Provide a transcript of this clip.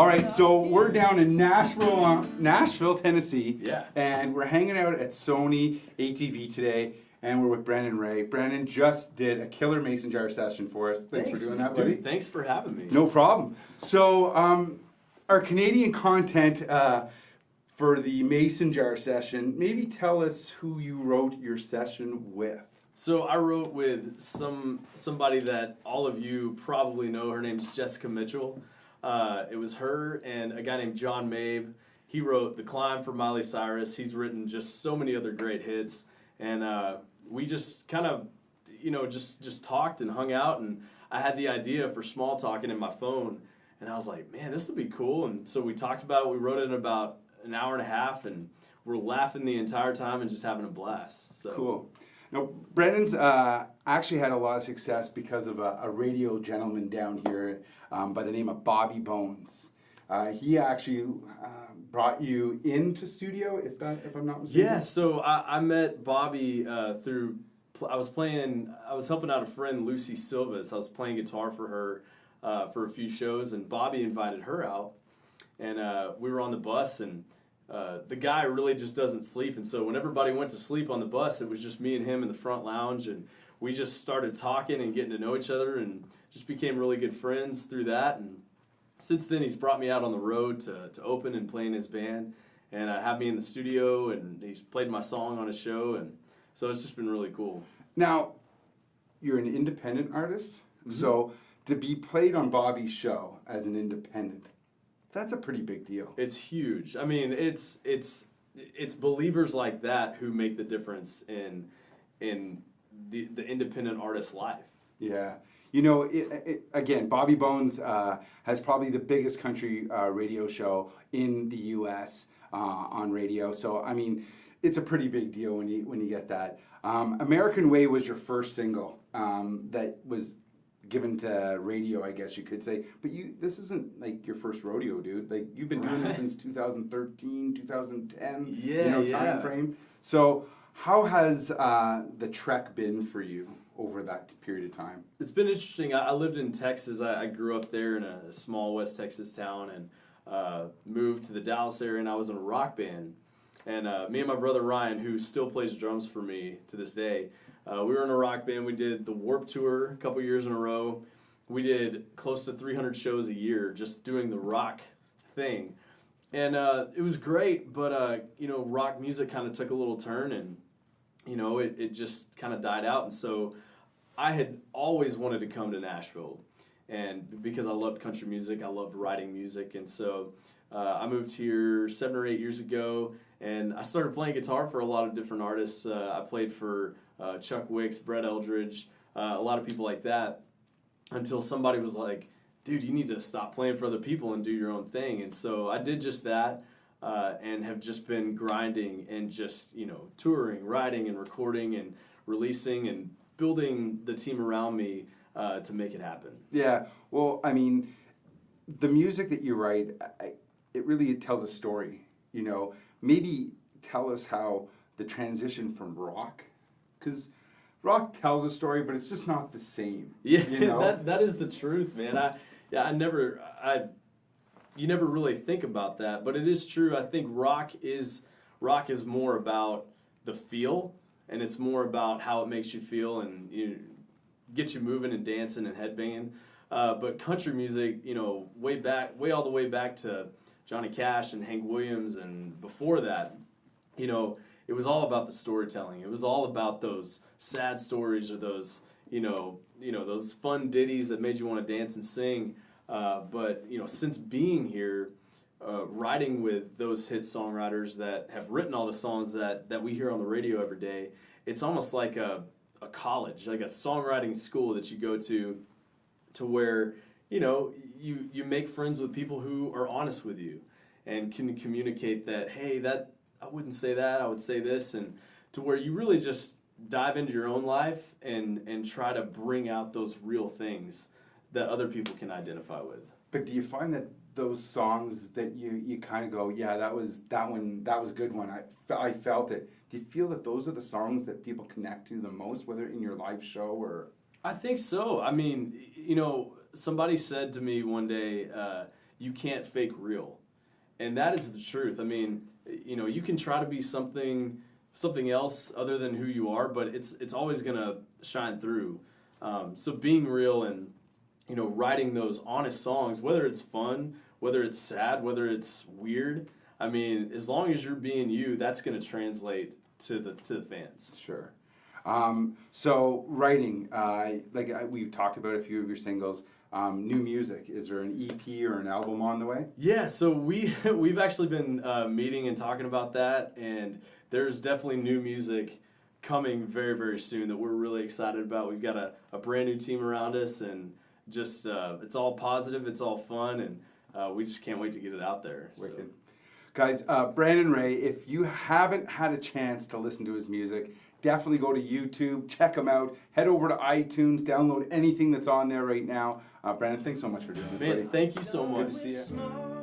All right, so we're down in Nashville, Tennessee. Yeah. And we're hanging out at Sony ATV today, and we're with Brandon Ray. Brandon just did a killer mason jar session for us. Thanks for doing that, buddy. Dude, thanks for having me. No problem. So, our Canadian content for the mason jar session, maybe tell us who you wrote your session with. So I wrote with somebody that all of you probably know. Her name's Jessica Mitchell. It was her and a guy named John Mabe. He wrote The Climb for Miley Cyrus. He's written just so many other great hits. And we just kind of, just talked and hung out. And I had the idea for small talking in my phone. And I was like, man, this would be cool. And so we talked about it. We wrote it in about an hour and a half. And we're laughing the entire time and just having a blast. So. Cool. Now, Brandon's actually had a lot of success because of a radio gentleman down here by the name of Bobby Bones. He actually brought you into studio, if I'm not mistaken. Yeah, so I met Bobby through. I was helping out a friend, Lucy Silvas. I was playing guitar for her for a few shows, and Bobby invited her out, and we were on the bus, and the guy really just doesn't sleep, and so when everybody went to sleep on the bus, it was just me and him in the front lounge, and we just started talking and getting to know each other, and just became really good friends through that. And since then, he's brought me out on the road to open and play in his band, and have me in the studio, and he's played my song on his show, and so it's just been really cool. Now, you're an independent artist, so to be played on Bobby's show as an independent, that's a pretty big deal. It's huge. I mean, it's believers like that who make the difference in the independent artist's life. Yeah. Again, Bobby Bones has probably the biggest country radio show in the U.S. On radio. So, I mean, it's a pretty big deal when you get that. American Way was your first single that was given to radio, I guess you could say. But this isn't like your first rodeo, dude. Like, you've been doing this since 2013, 2010 time frame. So how has the trek been for you over that period of time? It's been interesting. I lived in Texas. I grew up there in a small West Texas town, and moved to the Dallas area, and I was in a rock band. And me and my brother Ryan, who still plays drums for me to this day, we were in a rock band. We did the Warped Tour a couple years in a row. We did close to 300 shows a year just doing the rock thing. And it was great, but, rock music kind of took a little turn, and, it just kind of died out. And so I had always wanted to come to Nashville, and because I loved country music, I loved writing music. And so I moved here 7 or 8 years ago, and I started playing guitar for a lot of different artists. I played for Chuck Wicks, Brett Eldridge, a lot of people like that, until somebody was like, dude, you need to stop playing for other people and do your own thing. And so I did just that, and have just been grinding and just, touring, writing and recording and releasing and building the team around me to make it happen. Yeah, well, I mean, the music that you write, it really tells a story, Maybe tell us how the transition from rock, because rock tells a story, but it's just not the same. Yeah, that is the truth, man. You never really think about that, but it is true. I think rock is more about the feel, and it's more about how it makes you feel and get you moving and dancing and headbanging. But country music, way all the way back to Johnny Cash and Hank Williams, and before that, it was all about the storytelling. It was all about those sad stories or those, those fun ditties that made you want to dance and sing. But since being here, writing with those hit songwriters that have written all the songs that we hear on the radio every day, it's almost like a college, like a songwriting school that you go to where, you make friends with people who are honest with you and can communicate that, hey, I wouldn't say that, I would say this, and to where you really just dive into your own life and try to bring out those real things that other people can identify with. But do you find that those songs that you kind of go, yeah, that was a good one, I felt it. Do you feel that those are the songs that people connect to the most, whether in your live show or? I think so. I mean, somebody said to me one day, you can't fake real. And that is the truth. I mean, you know, you can try to be something else other than who you are, but it's always going to shine through. So being real and, you know, writing those honest songs, whether it's fun, whether it's sad, whether it's weird, I mean, as long as you're being you, that's going to translate to the fans. Sure. So writing, we've talked about a few of your singles. New music. Is there an EP or an album on the way? Yeah, so we've actually been meeting and talking about that, and there's definitely new music coming very, very soon that we're really excited about. We've got a brand new team around us, and just it's all positive, it's all fun, and we just can't wait to get it out there. Wicked. So. Guys, Brandon Ray, if you haven't had a chance to listen to his music, definitely go to YouTube, check him out, head over to iTunes, download anything that's on there right now. Brandon, thanks so much for doing this, buddy. Man, thank you so much. Good to see you.